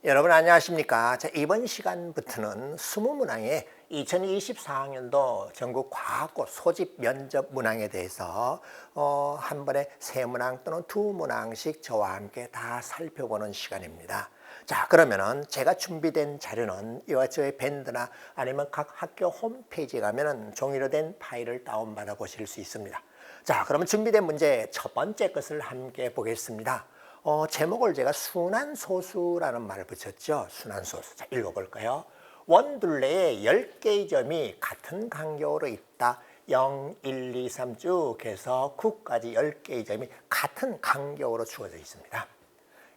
여러분 안녕하십니까? 자, 이번 시간부터는 수무문항의 2024학년도 전국 과학고 소집 면접 문항에 대해서 한 번에 세 문항 또는 두 문항씩 저와 함께 다 살펴보는 시간입니다. 자, 그러면은 제가 준비된 자료는 이와 저의 밴드나 아니면 각 학교 홈페이지에 가면은 종이로 된 파일을 다운받아 보실 수 있습니다. 자, 그러면 준비된 문제 첫 번째 것을 함께 보겠습니다. 제목을 제가 순환소수라는 말을 붙였죠. 순환소수. 자, 읽어볼까요? 원둘레에 10개의 점이 같은 간격으로 있다. 0, 1, 2, 3 쭉 해서 9까지 10개의 점이 같은 간격으로 주어져 있습니다.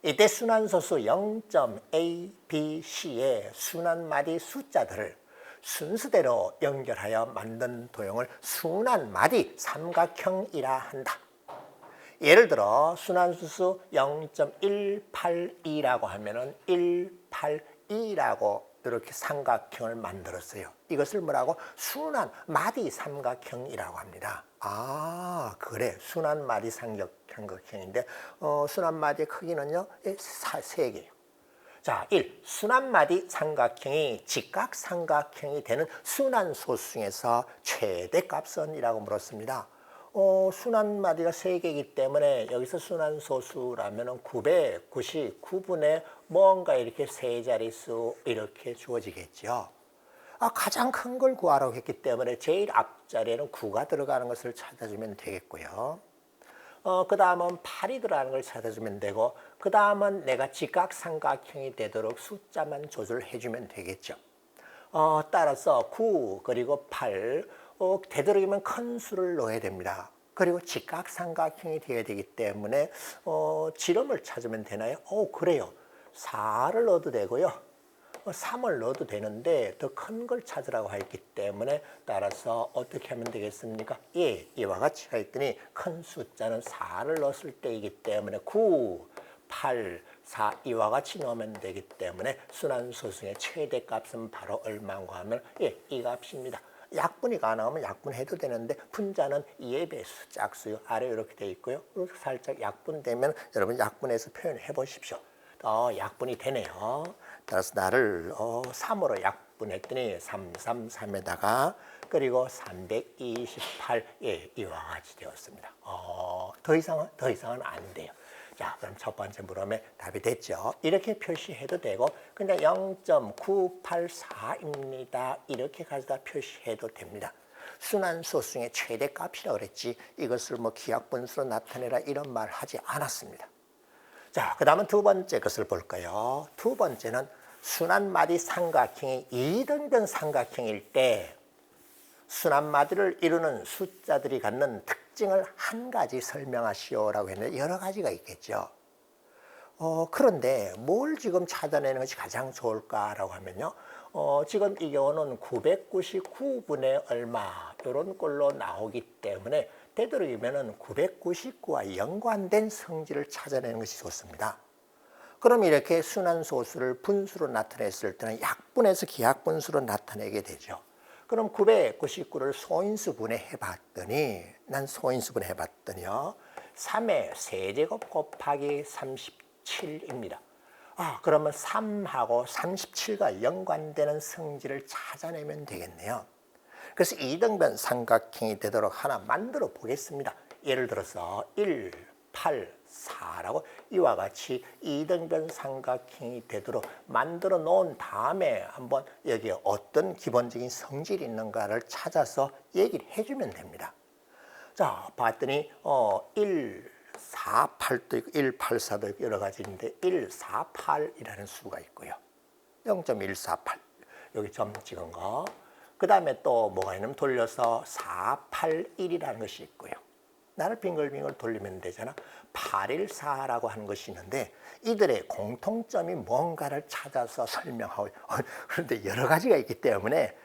이때 순환소수 0.A, B, C의 순환마디 숫자들을 순서대로 연결하여 만든 도형을 순환마디 삼각형이라 한다. 예를 들어 순환소수 0.182라고 하면은 182라고 이렇게 삼각형을 만들었어요. 이것을 뭐라고? 순환마디 삼각형이라고 합니다. 아, 그래. 순환마디 삼각형인데 순환마디의 크기는요, 3개예요. 자, 1. 순환마디 삼각형이 직각삼각형이 되는 순환소수 중에서 최대값은이라고 물었습니다. 순환마디가 3개이기 때문에 여기서 순환소수라면 999분의 뭔가 이렇게 세 자릿수 이렇게 주어지겠죠. 가장 큰 걸 구하라고 했기 때문에 제일 앞자리에는 9가 들어가는 것을 찾아주면 되겠고요. 그 다음은 8이 들어가는 걸 찾아주면 되고, 그 다음은 내가 직각삼각형이 되도록 숫자만 조절해주면 되겠죠. 따라서 9 그리고 8 되도록이면 큰 수를 넣어야 됩니다. 그리고 직각삼각형이 되어야 되기 때문에 지름을 찾으면 되나요? 그래요. 4를 넣어도 되고요. 3을 넣어도 되는데 더 큰 걸 찾으라고 했기 때문에 따라서 어떻게 하면 되겠습니까? 예, 이와 같이 했더니 큰 숫자는 4를 넣었을 때이기 때문에 9, 8, 4 이와 같이 넣으면 되기 때문에 순환소수의 최대값은 바로 얼마인가 하면 예, 이 값입니다. 약분이 가능하면 약분해도 되는데 분자는 2의 배수, 짝수요. 아래 이렇게 돼 있고요. 이렇게 살짝 약분되면 여러분 약분해서 표현해 보십시오. 약분이 되네요. 따라서 나를 3으로 약분했더니 333에다가 그리고 328 예, 이와 같이 되었습니다. 더 이상은 안 돼요. 자, 그럼 첫 번째 물음에 답이 됐죠. 이렇게 표시해도 되고 그냥 0.984입니다. 이렇게 가져다 표시해도 됩니다. 순환소수 중에 최대값이라고 그랬지 이것을 뭐 기하분수로 나타내라 이런 말 하지 않았습니다. 자, 그 다음은 두 번째 것을 볼까요? 두 번째는 순환마디 삼각형이 이등변 삼각형일 때 순환마디를 이루는 숫자들이 갖는 특징을 한 가지 설명하시오라고 했는데 여러 가지가 있겠죠. 그런데 뭘 지금 찾아내는 것이 가장 좋을까라고 하면요. 지금 이 경우는 999분의 얼마 이런 꼴로 나오기 때문에 되도록이면 999와 연관된 성질을 찾아내는 것이 좋습니다. 그럼 이렇게 순환소수를 분수로 나타냈을 때는 약분해서 기하분수로 나타내게 되죠. 그럼 999를 소인수분해 해봤더니 난 소인수분해 해봤더니요. 3의 세제곱 곱하기 37입니다. 그러면 3하고 37과 연관되는 성질을 찾아내면 되겠네요. 그래서 이등변 삼각형이 되도록 하나 만들어 보겠습니다. 예를 들어서 1, 8, 4라고 이와 같이 이등변 삼각형이 되도록 만들어 놓은 다음에 한번 여기에 어떤 기본적인 성질이 있는가를 찾아서 얘기를 해주면 됩니다. 자, 봤더니 1, 4, 8도 있고 1, 8, 4도 있고 여러 가지 있는데 1, 4, 8이라는 수가 있고요. 0.148 여기 점 찍은 거. 그 다음에 또 뭐가 있냐면 돌려서 481이라는 것이 있고요. 나를 빙글빙글 돌리면 되잖아. 814라고 하는 것이 있는데 이들의 공통점이 뭔가를 찾아서 설명하고 그런데 여러 가지가 있기 때문에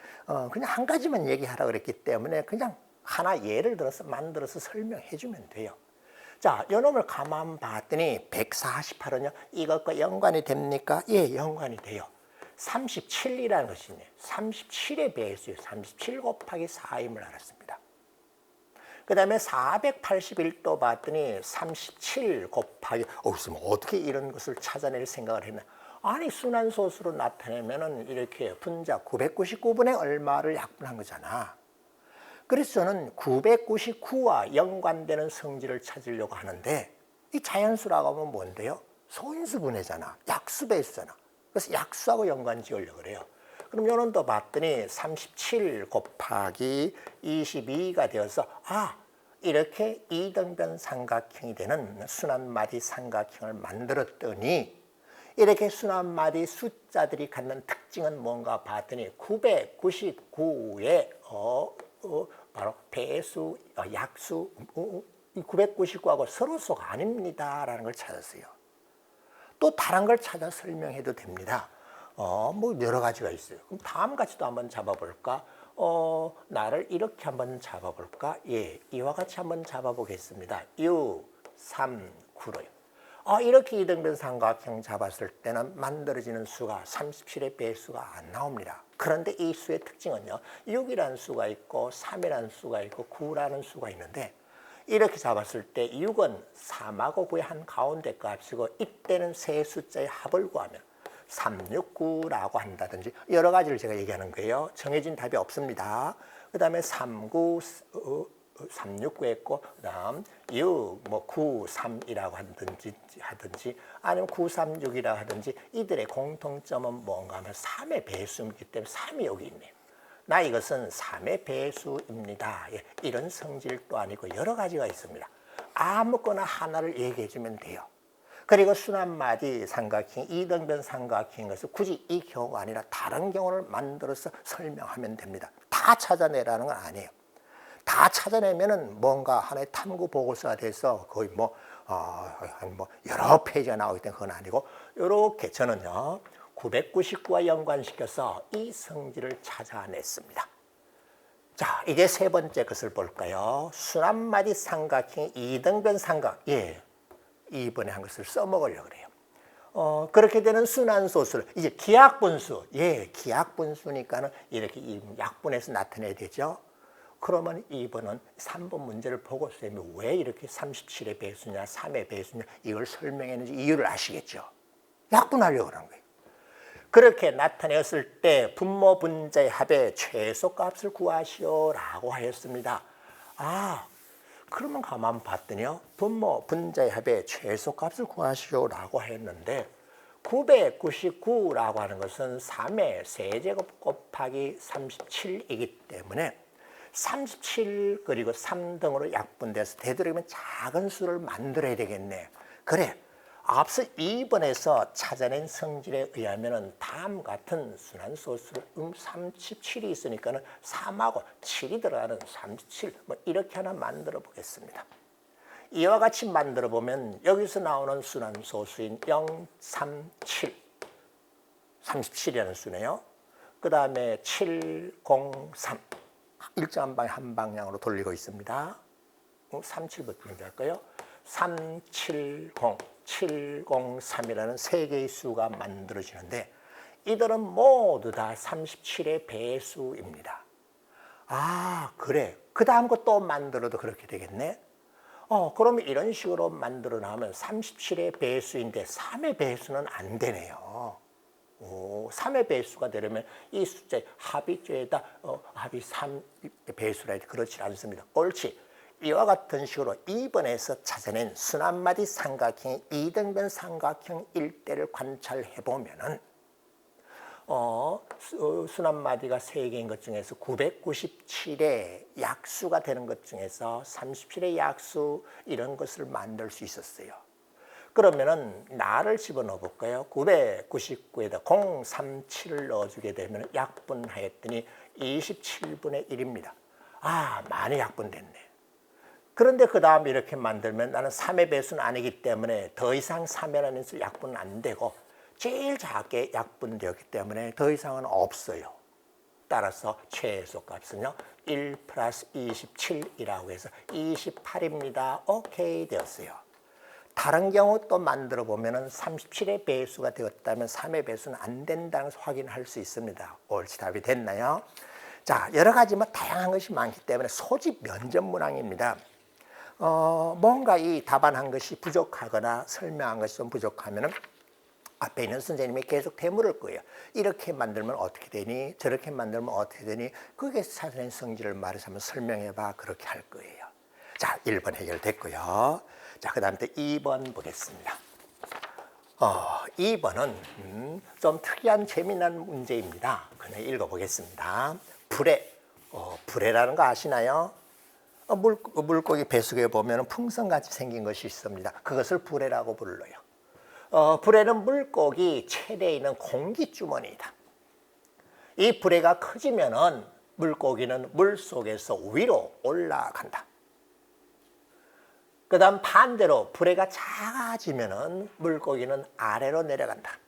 그냥 한 가지만 얘기하라고 그랬기 때문에 그냥 하나 예를 들어서 만들어서 설명해 주면 돼요. 자, 이놈을 가만 봤더니 148은요. 이것과 연관이 됩니까? 예, 연관이 돼요. 37이라는 것이네. 37의 배수요. 37 곱하기 4임을 알았습니다. 그 다음에 481도 봤더니 37 곱하기, 어떻게 이런 것을 찾아낼 생각을 했나. 아니, 순환소수로 나타내면은 이렇게 분자 999분의 얼마를 약분한 거잖아. 그래서 저는 999와 연관되는 성질을 찾으려고 하는데, 이 자연수라고 하면 뭔데요? 소인수분해잖아. 약수 배수잖아. 그래서 약수하고 연관 지으려고 그래요. 그럼 요런도 봤더니 37 곱하기 22가 되어서 이렇게 이등변 삼각형이 되는 순환마디 삼각형을 만들었더니, 이렇게 순환마디 숫자들이 갖는 특징은 뭔가 봤더니 999의 바로 배수, 약수, 이 999하고 서로소가 아닙니다라는 걸 찾았어요. 또 다른 걸 찾아 설명해도 됩니다. 뭐 여러 가지가 있어요. 그럼 다음 같이도 한번 잡아볼까? 나를 이렇게 한번 잡아볼까? 예, 이와 같이 한번 잡아보겠습니다. 6, 3, 9로요. 이렇게 이등변 삼각형 잡았을 때는 만들어지는 수가 37의 배수가 안 나옵니다. 그런데 이 수의 특징은요, 6이라는 수가 있고 3이라는 수가 있고 9라는 수가 있는데, 이렇게 잡았을 때 6은 3하고 9의 한 가운데 값이고, 이때는 세 숫자의 합을 구하면 369라고 한다든지 여러 가지를 제가 얘기하는 거예요. 정해진 답이 없습니다. 그 다음에 369 했고, 그 다음 6, 9, 3이라고 하든지 아니면 936이라고 하든지, 이들의 공통점은 뭔가 하면 3의 배수이기 때문에 3이 여기 있네요. 나 이것은 3의 배수입니다. 예, 이런 성질도 아니고 여러 가지가 있습니다. 아무거나 하나를 얘기해 주면 돼요. 그리고 순환마디 삼각형, 이등변 삼각형인 것을 굳이 이 경우가 아니라 다른 경우를 만들어서 설명하면 됩니다. 다 찾아내라는 건 아니에요. 다 찾아내면은 뭔가 하나의 탐구 보고서가 돼서 거의 여러 페이지가 나오기 때문에 그건 아니고, 이렇게 저는요 999와 연관시켜서 이 성질을 찾아냈습니다. 자, 이제 세 번째 것을 볼까요? 순환마디 삼각형의 이등변 삼각. 예, 이번에 한 것을 써먹으려고 그래요. 그렇게 되는 순환소수를 이제 기하분수. 예, 기하분수니까는 이렇게 약분해서 나타내야 되죠. 그러면 2번은 3번 문제를 보고 쌤이 왜 이렇게 37의 배수냐 3의 배수냐 이걸 설명했는지 이유를 아시겠죠. 약분하려고 그런 거예요. 그렇게 나타냈을 때 분모 분자의 합의 최소값을 구하시오라고 하였습니다. 그러면 가만 봤더니요, 분모 분자의 합의 최소값을 구하시오라고 했는데, 999라고 하는 것은 3의 세제곱 곱하기 37이기 때문에 37 그리고 3 등으로 약분돼서 되도록이면 작은 수를 만들어야 되겠네. 그래, 앞서 2번에서 찾아낸 성질에 의하면 다음 같은 순환소수를 37이 있으니까 3하고 7이 들어가는 37 이렇게 하나 만들어 보겠습니다. 이와 같이 만들어 보면 여기서 나오는 순환소수인 0, 3, 7 37이라는 수네요. 그 다음에 7, 0, 3 일정한 방에 한 방향으로 돌리고 있습니다. 37부터 준비할까요? 3, 7, 0, 703이라는 세 개의 수가 만들어지는데, 이들은 모두 다 37의 배수입니다. 그래. 그 다음 거 또 만들어도 그렇게 되겠네. 그러면 이런 식으로 만들어 나오면 37의 배수인데 3의 배수는 안 되네요. 3의 배수가 되려면 이 숫자의 합이 죄다 합이 3의 배수라 해도 그렇지 않습니다. 옳지. 이와 같은 식으로 2번에서 찾아낸 순환마디 삼각형의 이등변 삼각형 일대를 관찰해 보면은 순환마디가 3개인 것 중에서 997의 약수가 되는 것 중에서 37의 약수 이런 것을 만들 수 있었어요. 그러면은 나를 집어넣어 볼까요? 999에다 037을 넣어주게 되면 약분하였더니 27분의 1입니다. 많이 약분됐네. 그런데 그 다음에 이렇게 만들면 나는 3의 배수는 아니기 때문에 더 이상 3이라는 수 약분은 안 되고 제일 작게 약분되었기 때문에 더 이상은 없어요. 따라서 최소값은요 1 플러스 27이라고 해서 28입니다. 오케이 되었어요. 다른 경우 또 만들어 보면은 37의 배수가 되었다면 3의 배수는 안 된다는 것을 확인할 수 있습니다. 옳지, 답이 됐나요? 자, 여러 가지 뭐 다양한 것이 많기 때문에 소집 면접 문항입니다. 뭔가 이 답안한 것이 부족하거나 설명한 것이 좀 부족하면은 앞에 있는 선생님이 계속 되물을 거예요. 이렇게 만들면 어떻게 되니? 저렇게 만들면 어떻게 되니? 그게 사전의 성질을 말해서 한번 설명해봐. 그렇게 할 거예요. 자, 1번 해결됐고요. 자, 그 다음에 2번 보겠습니다. 2번은 좀 특이한 재미난 문제입니다. 그냥 읽어보겠습니다. 불에라는 거 아시나요? 물고기 뱃속에 보면 풍선같이 생긴 것이 있습니다. 그것을 불에라고 불러요. 불에는 물고기 체내에 있는 공기주머니이다. 이 불에가 커지면은 물고기는 물속에서 위로 올라간다. 그 다음 반대로 불에가 작아지면은 물고기는 아래로 내려간다.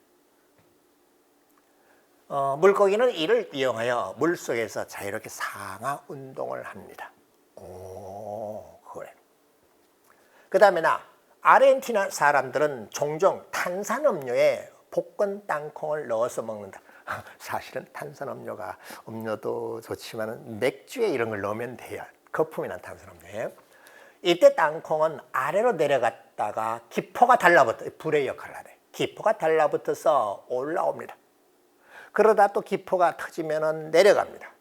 물고기는 이를 이용하여 물속에서 자유롭게 상하 운동을 합니다. 그래. 그 다음에 아르헨티나 사람들은 종종 탄산음료에 볶은 땅콩을 넣어서 먹는다. 사실은 탄산음료가 음료도 좋지만 맥주에 이런 걸 넣으면 돼요. 거품이 난 탄산음료에. 이때 땅콩은 아래로 내려갔다가 기포가 달라붙어 불의 역할을 하네. 기포가 달라붙어서 올라옵니다. 그러다 또 기포가 터지면 내려갑니다.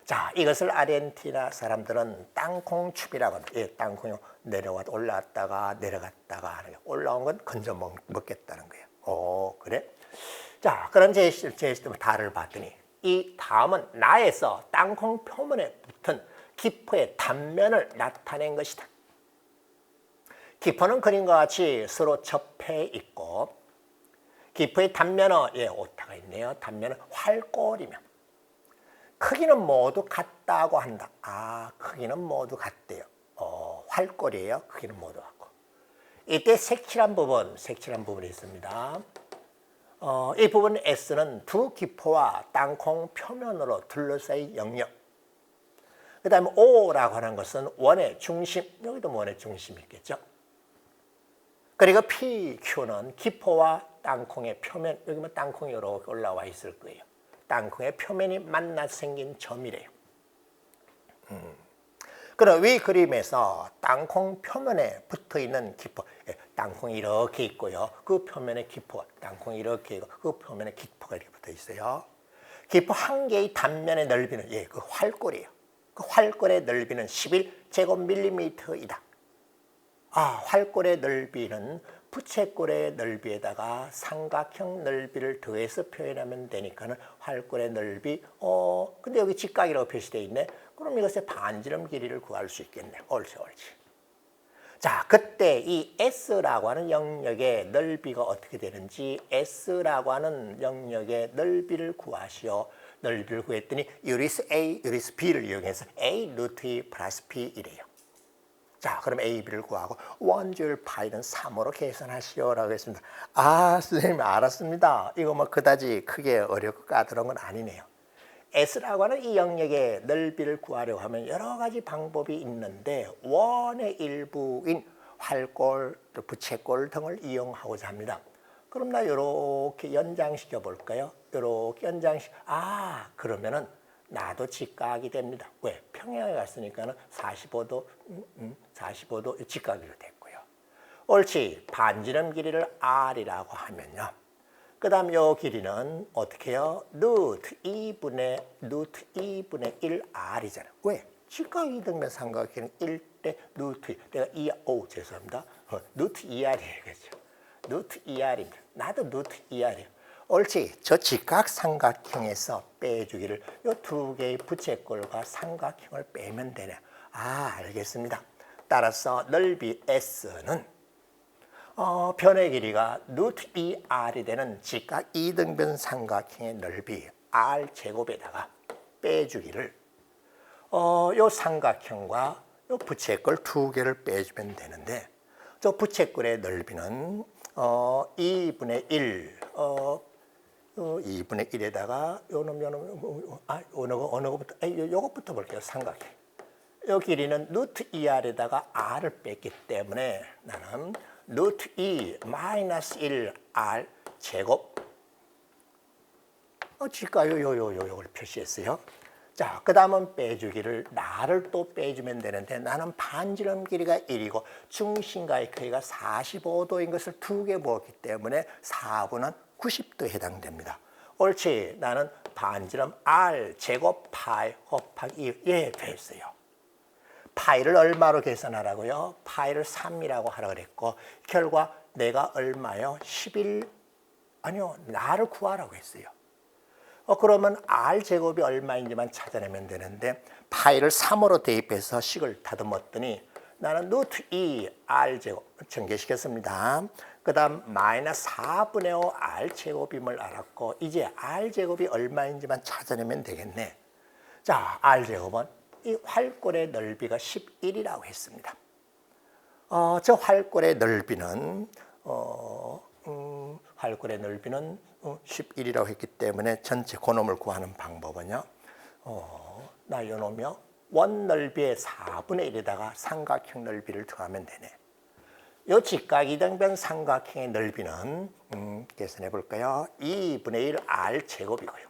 자, 이것을 아르헨티나 사람들은 땅콩춤이라고 합니다. 예, 땅콩이 내려왔다 올라왔다가 내려갔다가 하는 거. 올라온 건 건져 먹겠다는 거예요. 그래? 자, 그런 제시도 달을 봤더니 이 다음은 나에서 땅콩 표면에 붙은 기포의 단면을 나타낸 것이다. 기포는 그림과 같이 서로 접해 있고 기포의 단면은 오타가 있네요. 단면은 활골이며 크기는 모두 같다고 한다. 크기는 모두 같대요. 활골이에요. 크기는 모두 같고. 이때 색칠한 부분이 있습니다. 이 부분 S는 두 기포와 땅콩 표면으로 둘러싸인 영역. 그 다음에 O라고 하는 것은 원의 중심, 여기도 원의 중심이 있겠죠. 그리고 PQ는 기포와 땅콩의 표면, 여기 뭐 땅콩이 이렇게 올라와 있을 거예요. 땅콩의 표면이 만나 생긴 점이래요. 그럼 위 그림에서 땅콩 표면에 붙어 있는 기포, 땅콩이 이렇게 있고요. 그 표면에 기포, 땅콩이 이렇게 있고 그 표면에 기포가 이렇게 붙어 있어요. 기포 한 개의 단면의 넓이는 그 활골이에요. 그 활골의 넓이는 11제곱밀리미터이다. 활골의 넓이는 부채꼴의 넓이에다가 삼각형 넓이를 더해서 표현하면 되니까는 활골의 넓이, 근데 여기 직각이라고 표시되어 있네. 그럼 이것의 반지름 길이를 구할 수 있겠네. 옳지. 자, 그때 이 S라고 하는 영역의 넓이가 어떻게 되는지 S라고 하는 영역의 넓이를 구하시오. 넓이를 구했더니 유리스 A, 유리스 B를 이용해서 A 루트 2 플러스 B 이래요. 자, 그럼 A, B를 구하고 원주율 파이는 3으로 계산하시오라고 했습니다. 선생님 알았습니다. 이거 뭐 그다지 크게 어렵고 까다로운 건 아니네요. S라고 하는 이 영역의 넓이를 구하려고 하면 여러 가지 방법이 있는데 원의 일부인 활골, 부채꼴 등을 이용하고자 합니다. 그럼 나 이렇게 연장시켜 볼까요? 이렇게 그러면은 나도 직각이 됩니다. 왜? 평행에 갔으니까는 45도, 45도 직각으로 됐고요. 옳지. 반지름 길이를 R이라고 하면요. 그 다음 요 길이는 어떻게 해요? 루트 2분의 1R이잖아요. 왜? 직각 이등변 삼각형은 1대 루트 2. 내가 죄송합니다. 루트 2R이에요. 그렇죠? 루트 2R입니다. 나도 루트 2R이에요. 옳지. 저 직각 삼각형에서 빼주기를 이 두 개의 부채꼴과 삼각형을 빼면 되네. 알겠습니다. 따라서 넓이 S는 변의 길이가 루트 2R이 되는 직각 이등변 삼각형의 넓이 R제곱에다가 빼주기를 요 삼각형과 요 부채꼴 두 개를 빼주면 되는데 저 부채꼴의 넓이는 2분의 1 2분의 1에다가 어느 거부터 요것부터 볼게요. 삼각형. 요 길이는 루트 2R에다가 R을 뺐기 때문에 나는 루트 2 마이너스 1R 제곱 직각 요걸 표시했어요. 자, 그 다음은 빼주기를 나를 또 빼주면 되는데 나는 반지름 길이가 1이고 중심과의 크기가 45도인 것을 두 개 보았기 때문에 4분은 90도에 해당됩니다. 옳지. 나는 반지름 r 제곱 파이 곱하기 2에 됐어요. 파이를 얼마로 계산하라고요? 파이를 3이라고 하라 그랬고 결과 내가 얼마요? 11 아니요. 나를 구하라고 했어요. 그러면 r제곱이 얼마인지만 찾아내면 되는데 파이를 3으로 대입해서 식을 다듬었더니 나는 루트 2 r제곱 전개시켰습니다. 그 다음 마이너스 4분의 5 r제곱임을 알았고 이제 r제곱이 얼마인지만 찾아내면 되겠네. 자, r제곱은 이 활골의 넓이가 11이라고 했습니다. 저 활골의 넓이는 활골의 넓이는 11이라고 했기 때문에 전체 고놈을 구하는 방법은요. 나 요놈이요. 원 넓이의 4분의 1에다가 삼각형 넓이를 더하면 되네. 요 직각이등변 삼각형의 넓이는 계산해 볼까요? 2분의 1 r 제곱이고요.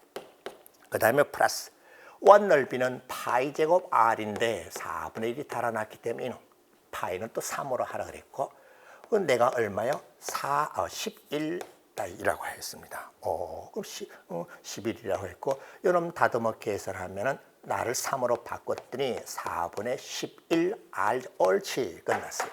그 다음에 플러스 원 넓이는 파이 제곱 r인데 4분의 1이 달아났기 때문에 이놈 파이는 또 3으로 하라 그랬고 그건 내가 얼마요? 11이라고 했습니다. 그럼 11이라고 했고 요놈 다듬어 계산하면은 나를 3으로 바꿨더니 4분의 11r 옳지 끝났어요.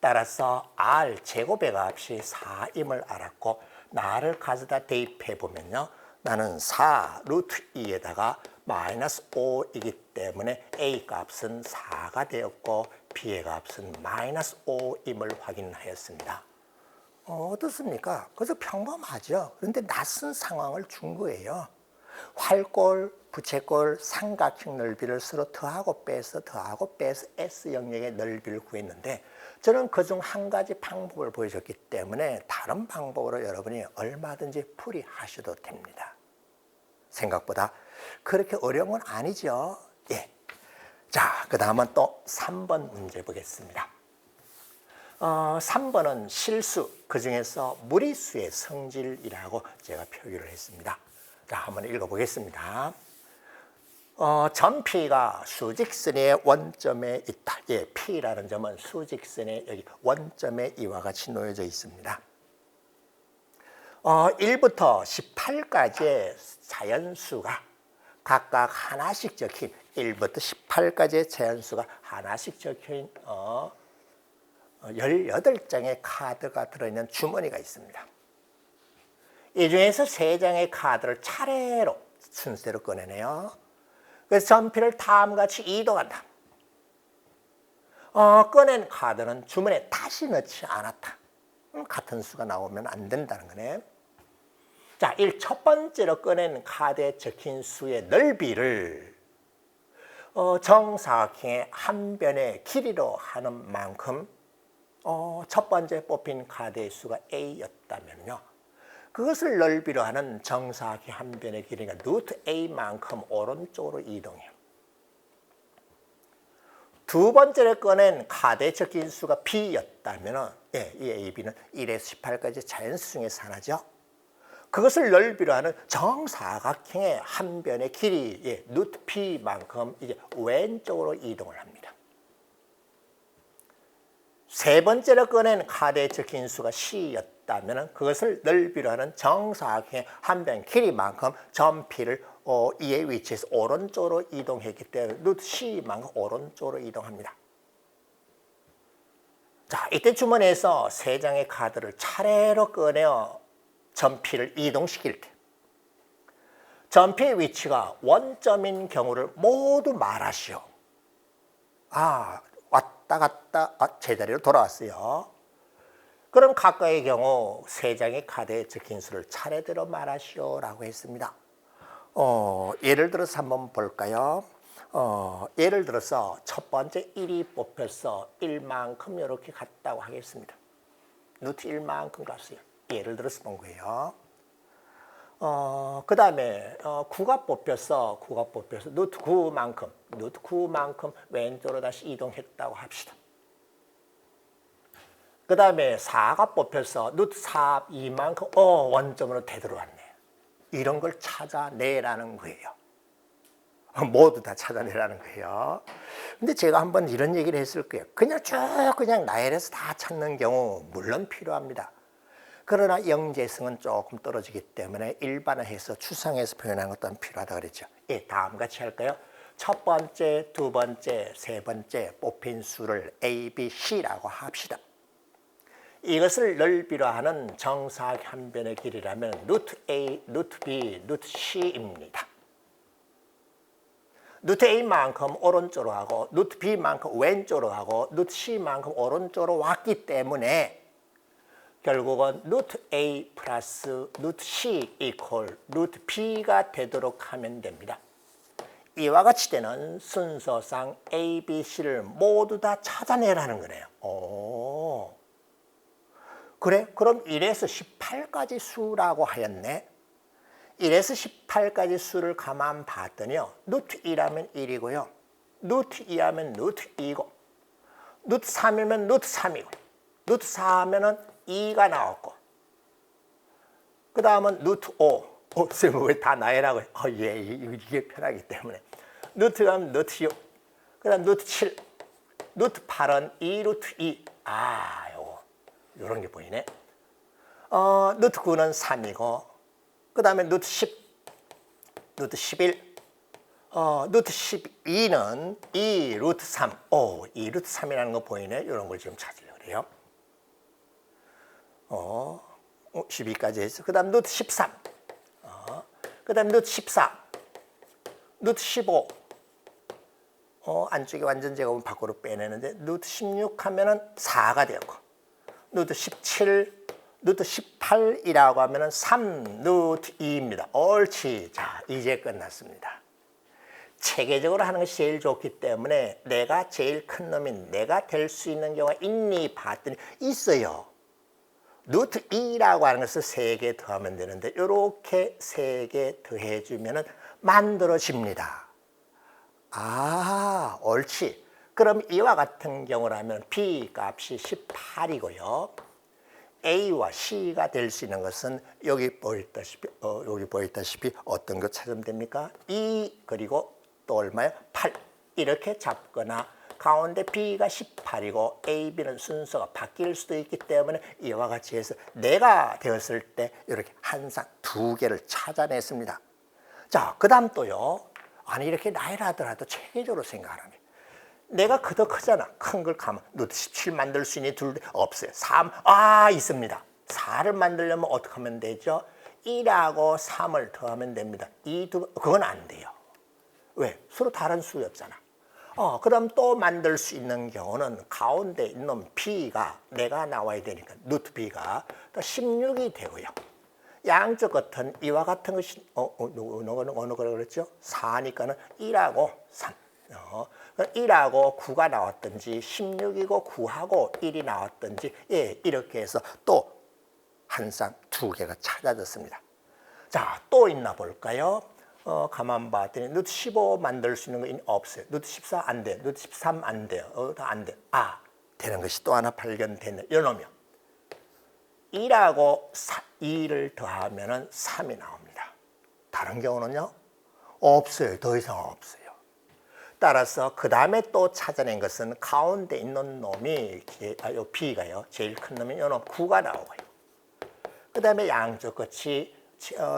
따라서 r 제곱의 값이 4임을 알았고 나를 가져다 대입해 보면요. 나는 4 루트 2에다가 마이너스 5이기 때문에 a 값은 4가 되었고 b의 값은 마이너스 5임을 확인하였습니다. 어떻습니까? 그래서 평범하죠. 그런데 낯선 상황을 준 거예요. 활골, 부채꼴, 삼각형 넓이를 서로 더하고 빼서 S 영역의 넓이를 구했는데 저는 그중 한 가지 방법을 보여줬기 때문에 다른 방법으로 여러분이 얼마든지 풀이하셔도 됩니다. 생각보다 그렇게 어려운 건 아니죠. 예. 자, 그 다음은 또 3번 문제 보겠습니다. 3번은 실수, 그 중에서 무리수의 성질이라고 제가 표기를 했습니다. 자, 한번 읽어보겠습니다. 점 P가 수직선의 원점에 있다. 예, P라는 점은 수직선의 여기 원점에 이와 같이 놓여져 있습니다. 1부터 18까지의 자연수가 각각 하나씩 적힌 1부터 18까지의 자연수가 하나씩 적힌 18장의 카드가 들어있는 주머니가 있습니다. 이 중에서 3장의 카드를 차례로 순서대로 꺼내네요. 그래서 점피를 다음과 같이 이동한다. 꺼낸 카드는 주머니에 다시 넣지 않았다. 같은 수가 나오면 안 된다는 거네. 자, 첫 번째로 꺼낸 카드에 적힌 수의 넓이를 정사각형의 한 변의 길이로 하는 만큼 첫 번째 뽑힌 카드의 수가 A였다면요. 그것을 넓이로 하는 정사각형 한 변의 길이가 루트 A만큼 오른쪽으로 이동해요. 두 번째로 꺼낸 카드에 적힌 수가 B였다면 이 AB는 1에서 18까지 자연수 중에서 하나죠. 그것을 넓이로 하는 정사각형의 한 변의 길이 루트 B만큼 이제 왼쪽으로 이동을 합니다. 세 번째로 꺼낸 카드에 적힌 수가 C였다면 그것을 넓이로 하는 정사각형의 한 변 길이만큼 점 P를 이의 위치에서 오른쪽으로 이동했기 때문에 루트 C만큼 오른쪽으로 이동합니다. 자, 이때 주머니에서 3장의 카드를 차례로 꺼내어 점 P를 이동시킬 때 점 P의 위치가 원점인 경우를 모두 말하시오. 왔다 갔다 제자리로 돌아왔어요. 그럼 각각의 경우 3장의 카드에 적힌 수를 차례대로 말하시오라고 했습니다. 예를 들어서 한번 볼까요? 예를 들어서 첫 번째 1이 뽑혀서 1만큼 이렇게 갔다고 하겠습니다. 루트 1만큼 갔어요. 예를 들어서 본 거예요. 그 다음에 9가 뽑혀서 루트 9만큼 왼쪽으로 다시 이동했다고 합시다. 그 다음에 4가 뽑혀서 루트 4, 2만큼 원점으로 되돌아왔네. 이런 걸 찾아내라는 거예요. 모두 다 찾아내라는 거예요. 근데 제가 한번 이런 얘기를 했을 거예요. 그냥 쭉 그냥 나열해서 다 찾는 경우 물론 필요합니다. 그러나 영재성은 조금 떨어지기 때문에 일반화해서 추상해서 표현하는 것도 필요하다고 그랬죠. 예, 다음 같이 할까요? 첫 번째, 두 번째, 세 번째 뽑힌 수를 A, B, C라고 합시다. 이것을 넓이로 하는 정사각 한 변의 길이라면 루트 A, 루트 B, 루트 C입니다. 루트 A만큼 오른쪽으로 하고 루트 B만큼 왼쪽으로 하고 루트 C만큼 오른쪽으로 왔기 때문에 결국은 루트 A 플러스 루트 C 이퀄 루트 B가 되도록 하면 됩니다. 이와 같이 되는 순서상 A, B, C를 모두 다 찾아내라는 거네요. 오. 그래? 그럼 1에서 18까지 수라고 하였네. 1에서 18까지 수를 가만 봤더니요. 루트 1하면 1이고요. 루트 2하면 루트 2고 루트 3이면 루트 3이고 루트 4하면 2가 나왔고 그 다음은 루트 5. 선생님 왜 다 나열하고 예, 이게 편하기 때문에 루트 가면 루트 6. 그 다음 루트 7. 루트 8은 2 루트 2. 요런 게 보이네. 루트 9는 3이고 그 다음에 루트 10, 루트 11, 루트 12는 2 루트 3. 2 루트 3이라는 거 보이네. 이런 걸 지금 찾으려고 그래요. 12까지 했어. 그 다음 루트 13. 그 다음 루트 14. 루트 15. 안쪽에 완전 제곱은 밖으로 빼내는데 루트 16 하면은 4가 되고 루트 17, 루트 18이라고 하면은 3 루트 2입니다. 옳지. 자, 이제 끝났습니다. 체계적으로 하는 것이 제일 좋기 때문에 내가 제일 큰 놈인 내가 될 수 있는 경우가 있니 봤더니 있어요. 루트 2라고 하는 것을 3개 더하면 되는데 이렇게 3개 더해주면 만들어집니다. 옳지. 그럼 이와 같은 경우라면 B 값이 18이고요. A와 C가 될 수 있는 것은 여기 보였다시피 어떤 거 찾으면 됩니까? 2 그리고 또 얼마요? 8 이렇게 잡거나 가운데 B가 18이고 A, B는 순서가 바뀔 수도 있기 때문에 이와 같이 해서 내가 되었을 때 이렇게 항상 2개를 찾아냈습니다. 자, 그 다음 또요. 아니 이렇게 나이를 하더라도 체계적으로 생각하는 게 내가 더 크잖아. 큰 걸 가면 루트 17 만들 수 있니? 둘 없어요. 3 있습니다. 4를 만들려면 어떻게 하면 되죠? 1하고 3을 더하면 됩니다. 그건 안 돼요. 왜? 서로 다른 수였잖아. 그 다음 또 만들 수 있는 경우는 가운데 있는 B가 내가 나와야 되니까 루트 B가 또 16이 되고요. 양쪽 끝은 이와 같은 것이 어느 거라 그랬죠? 4니까는 1하고 3. 1하고 9가 나왔든지 16이고 9하고 1이 나왔든지 이렇게 해서 또 항상 2개가 찾아졌습니다. 자, 또 있나 볼까요? 가만 봤더니 루트 15 만들 수 있는 거 없어요. 루트 14 안 돼요. 루트 13 안 돼요. 안 돼요. 되는 것이 또 하나 발견됐네. 이놈이요. 1하고 2를 더하면 3이 나옵니다. 다른 경우는요? 없어요. 더 이상 없어요. 따라서 그 다음에 또 찾아낸 것은 가운데 있는 놈이 B가요. 제일 큰 놈이 이놈 9가 나오고요. 그 다음에 양쪽 끝이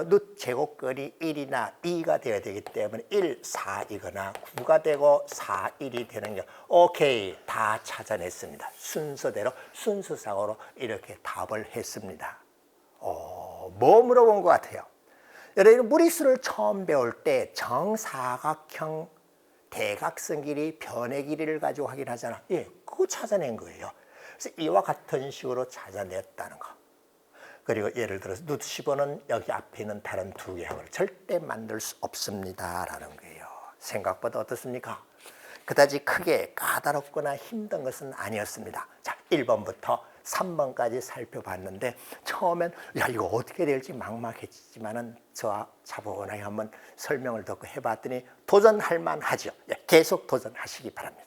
루트 제곱글이 1이나 2가 되어야 되기 때문에 1, 4이거나 9가 되고 4, 1이 되는 경우 오케이. 다 찾아냈습니다. 순서대로 순서상으로 이렇게 답을 했습니다. 뭐 물어본 것 같아요? 여러분 무리수를 처음 배울 때 정사각형 대각선 길이, 변의 길이를 가지고 확인하잖아. 그거 찾아낸 거예요. 그래서 이와 같은 식으로 찾아냈다는 거. 그리고 예를 들어서 루트 15는 여기 앞에 있는 다른 2개하고는 절대 만들 수 없습니다라는 거예요. 생각보다 어떻습니까? 그다지 크게 까다롭거나 힘든 것은 아니었습니다. 자, 1번부터 3번까지 살펴봤는데 처음엔 이거 어떻게 될지 막막했지만은 저와 차분하게 한번 설명을 듣고 해봤더니 도전할 만하죠. 계속 도전하시기 바랍니다.